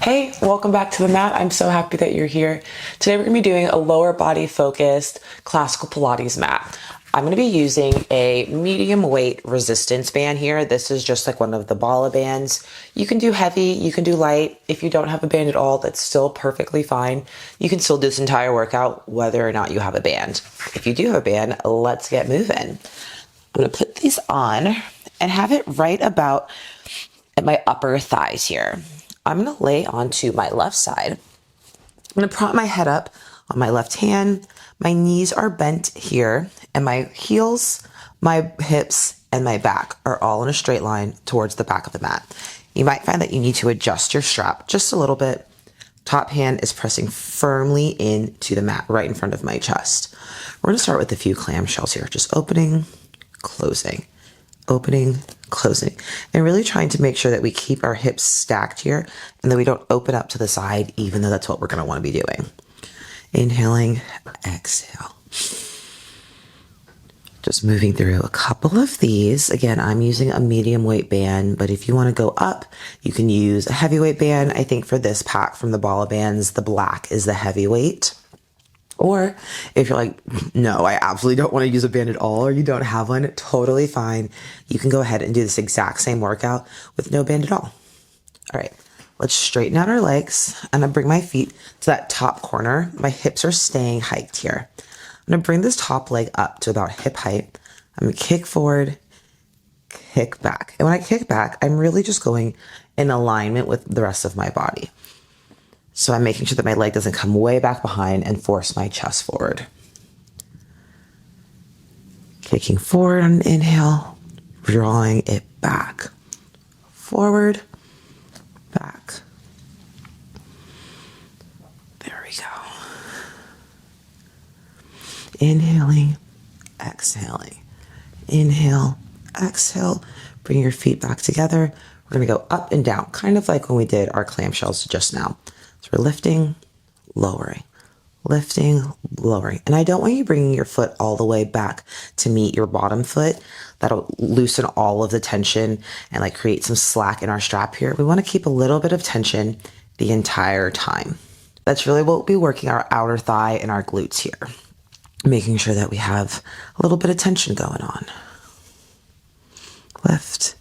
Hey, welcome back to the mat. I'm so happy that you're here. Today we're going to be doing a lower body focused classical Pilates mat. I'm going to be using a medium weight resistance band here. This is just like one of the bala bands. You can do heavy, you can do light. If you don't have a band at all, that's still perfectly fine. You can still do this entire workout whether or not you have a band. If you do have a band, let's get moving. I'm going to put these on and have it right about at my upper thighs here. I'm going to lay onto my left side. I'm going to prop my head up on my left hand. My knees are bent here, and my heels, my hips, and my back are all in a straight line towards the back of the mat. You might find that you need to adjust your strap just a little bit. Top hand is pressing firmly into the mat right in front of my chest. We're going to start with a few clamshells here, just opening, closing, opening, closing, and really trying to make sure that we keep our hips stacked here and that we don't open up to the side, even though that's what we're going to want to be doing. Inhaling, exhale. Just moving through a couple of these. Again, I'm using a medium weight band, but if you want to go up, you can use a heavyweight band. I think for this pack from the bala bands, the black is the heavyweight. Or if you're like, no, I absolutely don't want to use a band at all, or you don't have one, totally fine. You can go ahead and do this exact same workout with no band at all. All right, let's straighten out our legs. I'm gonna bring my feet to that top corner. My hips are staying hiked here. I'm gonna bring this top leg up to about hip height. I'm gonna kick forward, kick back. And when I kick back, I'm really just going in alignment with the rest of my body. So I'm making sure that my leg doesn't come way back behind and force my chest forward. Kicking forward on an inhale, drawing it back. Forward, back. There we go. Inhaling, exhaling. Inhale, exhale. Bring your feet back together. We're going to go up and down, kind of like when we did our clamshells just now. So we're lifting, lowering, and I don't want you bringing your foot all the way back to meet your bottom foot. That'll loosen all of the tension and like create some slack in our strap here. We want to keep a little bit of tension the entire time. That's really what we'll be working our outer thigh and our glutes here, making sure that we have a little bit of tension going on. Lift,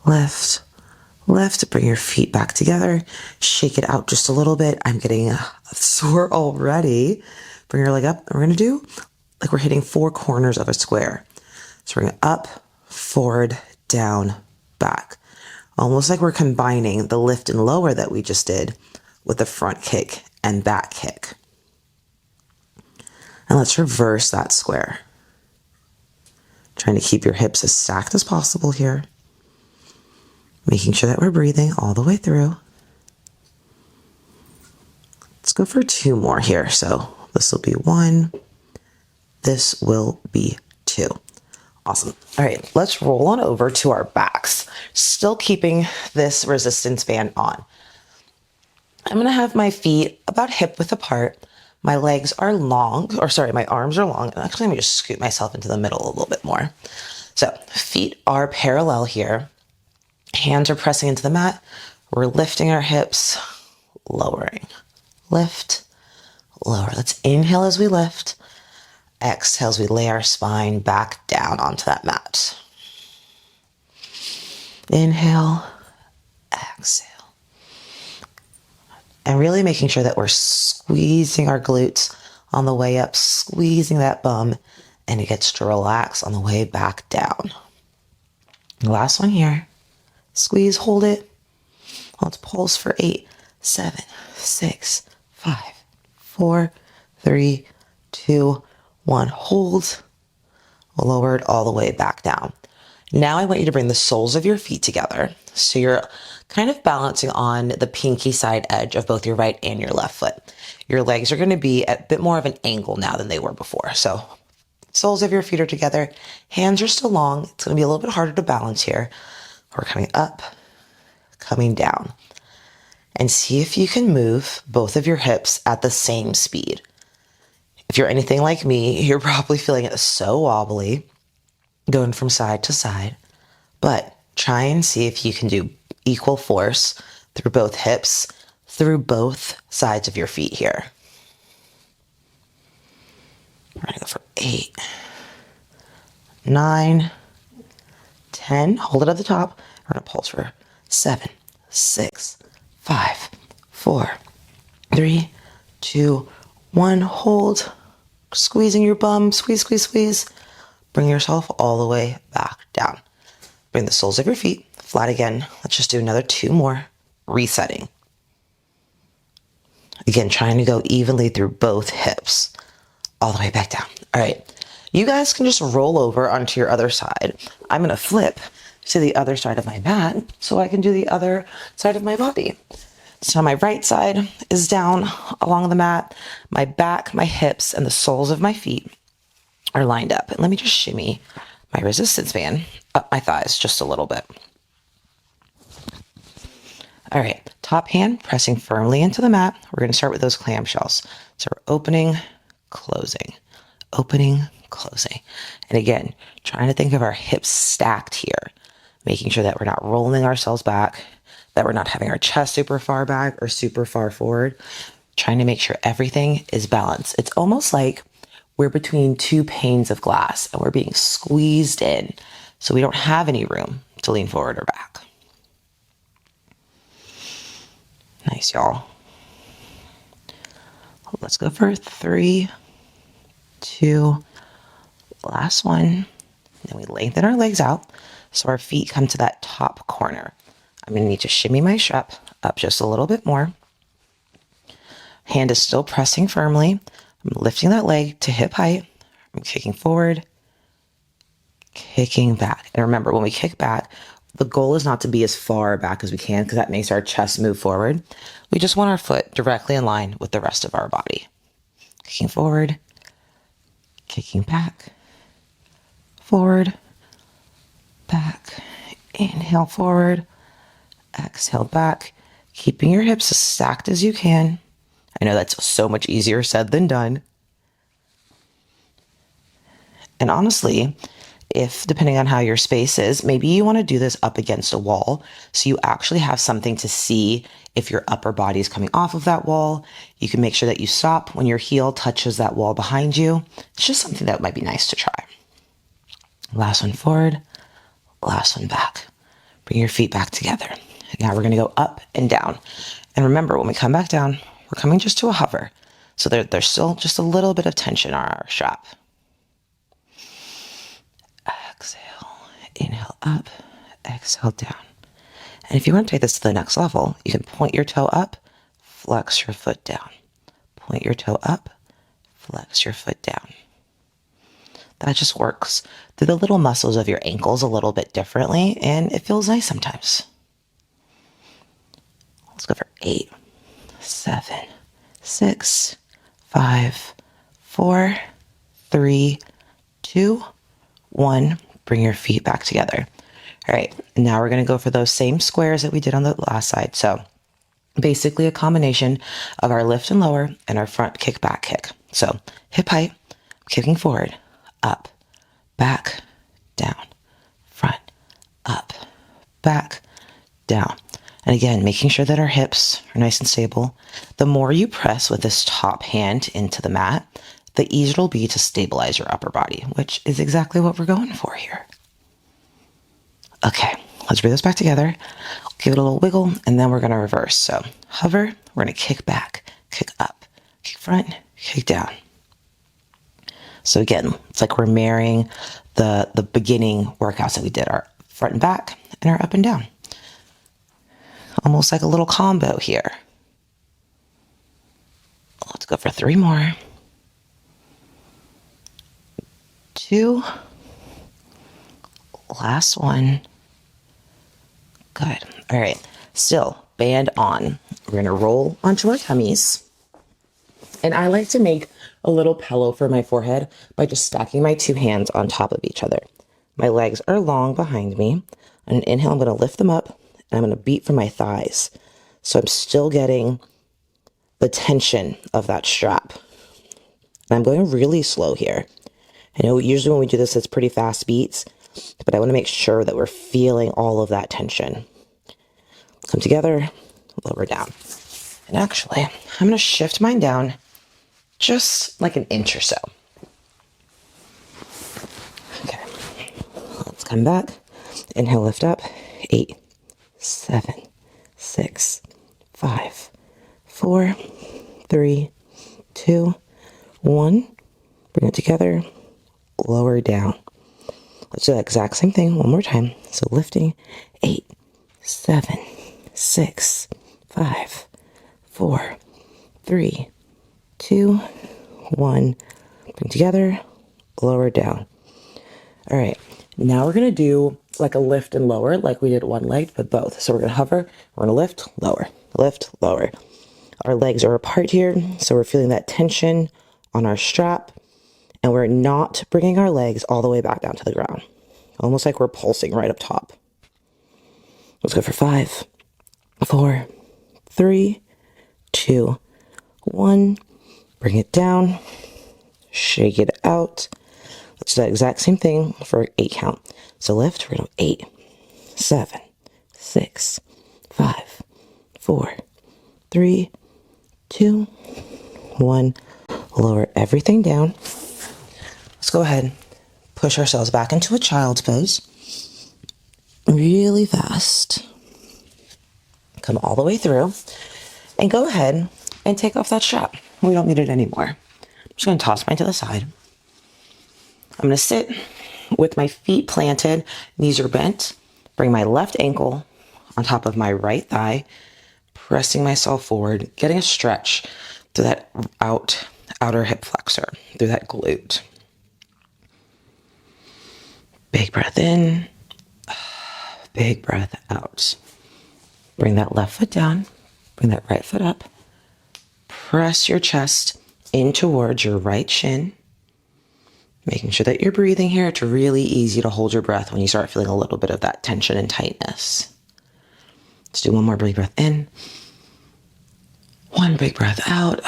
lift, lift. Bring your feet back together. Shake it out just a little bit. I'm getting sore already. Bring your leg up. And we're going to do like we're hitting four corners of a square. So we're going up, forward, down, back. Almost like we're combining the lift and lower that we just did with the front kick and back kick. And let's reverse that square. Trying to keep your hips as stacked as possible here. Making sure that we're breathing all the way through. Let's go for two more here. So this will be one. This will be two. Awesome. All right, let's roll on over to our backs. Still keeping this resistance band on. I'm going to have my feet about hip width apart. My legs are long, my arms are long. Actually, let me just scoot myself into the middle a little bit more. So feet are parallel here. Hands are pressing into the mat. We're lifting our hips, lowering. Lift, lower. Let's inhale as we lift. Exhale as we lay our spine back down onto that mat. Inhale, exhale. And really making sure that we're squeezing our glutes on the way up, squeezing that bum, and it gets to relax on the way back down. Last one here. Squeeze, hold it. Let's pulse for 8, 7, 6, 5, 4, 3, 2, 1. Hold. Lower it all the way back down. Now I want you to bring the soles of your feet together. So you're kind of balancing on the pinky side edge of both your right and your left foot. Your legs are going to be at a bit more of an angle now than they were before. So soles of your feet are together. Hands are still long. It's going to be a little bit harder to balance here. We're coming up, coming down. And see if you can move both of your hips at the same speed. If you're anything like me, you're probably feeling it so wobbly, going from side to side. But try and see if you can do equal force through both hips through both sides of your feet here. We're gonna go for 8, 9, 10. Hold it at the top. We're gonna pulse for 7, 6, 5, 4, 3, 2, 1. Hold. Squeezing your bum. Squeeze, squeeze, squeeze. Bring yourself all the way back down. Bring the soles of your feet flat again. Let's just do another 2 more. Resetting. Again, trying to go evenly through both hips. All the way back down. All right. You guys can just roll over onto your other side. I'm going to flip to the other side of my mat so I can do the other side of my body. So my right side is down along the mat. My back, my hips, and the soles of my feet are lined up. And let me just shimmy my resistance band up my thighs just a little bit. All right, top hand pressing firmly into the mat. We're going to start with those clamshells. So we're opening, closing, opening, closing. And again, trying to think of our hips stacked here, making sure that we're not rolling ourselves back, that we're not having our chest super far back or super far forward, trying to make sure everything is balanced. It's almost like we're between 2 panes of glass and we're being squeezed in, so we don't have any room to lean forward or back. Nice, y'all. Let's go for 3, 2, last one. Then we lengthen our legs out so our feet come to that top corner. I'm going to need to shimmy my strap up just a little bit more. Hand is still pressing firmly. I'm lifting that leg to hip height. I'm kicking forward, kicking back. And remember, when we kick back, the goal is not to be as far back as we can because that makes our chest move forward. We just want our foot directly in line with the rest of our body. Kicking forward, kicking back, forward, back, inhale forward, exhale back, keeping your hips as stacked as you can. I know that's so much easier said than done. And honestly, if depending on how your space is, maybe you want to do this up against a wall so you actually have something to see if your upper body is coming off of that wall. You can make sure that you stop when your heel touches that wall behind you. It's just something that might be nice to try. Last one forward, last one back. Bring your feet back together. Now we're going to go up and down. And remember, when we come back down, we're coming just to a hover. So there's still just a little bit of tension on our strap. Exhale, inhale up, exhale down. And if you want to take this to the next level, you can point your toe up, flex your foot down. Point your toe up, flex your foot down. That just works through the little muscles of your ankles a little bit differently, and it feels nice sometimes. Let's go for 8, 7, 6, 5, 4, 3, 2, 1. Bring your feet back together. All right, now we're going to go for those same squares that we did on the last side. So basically a combination of our lift and lower and our front kick, back kick. So hip height, kicking forward, up, back, down, front, up, back, down. And again, making sure that our hips are nice and stable. The more you press with this top hand into the mat, the easier it'll be to stabilize your upper body, which is exactly what we're going for here. Okay, let's bring this back together. Give it a little wiggle, and then we're going to reverse. So hover, we're going to kick back, kick up, kick front, kick down. So again, it's like we're marrying the beginning workouts that we did, our front and back and our up and down. Almost like a little combo here. Let's go for 3 more. 2. Last one. Good. All right. Still, band on. We're going to roll onto our tummies. And I like to make a little pillow for my forehead by just stacking my 2 hands on top of each other. My legs are long behind me. On an inhale, I'm going to lift them up and I'm going to beat from my thighs. So I'm still getting the tension of that strap. And I'm going really slow here. I know usually when we do this, it's pretty fast beats, but I want to make sure that we're feeling all of that tension. Come together, lower down. And actually, I'm going to shift mine down just like an inch or so. Okay, let's come back. Inhale, lift up. 8, 7, 6, 5, 4, 3, 2, 1. Bring it together, lower down. Let's do that exact same thing one more time. So lifting, 8, 7, 6, 5, 4, 3, 2, 1. Bring together, lower down. All right, now we're gonna do like a lift and lower, like we did one leg, but both. So we're gonna hover, we're gonna lift, lower, lift, lower. Our legs are apart here, so we're feeling that tension on our strap, and we're not bringing our legs all the way back down to the ground. Almost like we're pulsing right up top. Let's go for 5, 4, 3, 2, 1. Bring it down, shake it out. Let's do that exact same thing for 8 count. So lift, we're gonna go 8, 7, 6, 5, 4, 3, 2, 1. Lower everything down. Let's go ahead, push ourselves back into a child's pose. Really fast. Come all the way through. And go ahead and take off that strap. We don't need it anymore. I'm just gonna toss mine to the side. I'm gonna sit with my feet planted, knees are bent. Bring my left ankle on top of my right thigh, pressing myself forward, getting a stretch through that outer hip flexor, through that glute. Big breath in, big breath out. Bring that left foot down, bring that right foot up. Press your chest in towards your right shin. Making sure that you're breathing here. It's really easy to hold your breath when you start feeling a little bit of that tension and tightness. Let's do one more big breath in. One big breath out.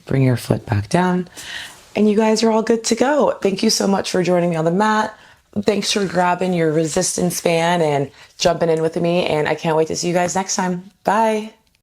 Bring your foot back down. And you guys are all good to go. Thank you so much for joining me on the mat. Thanks for grabbing your resistance band and jumping in with me. And I can't wait to see you guys next time. Bye.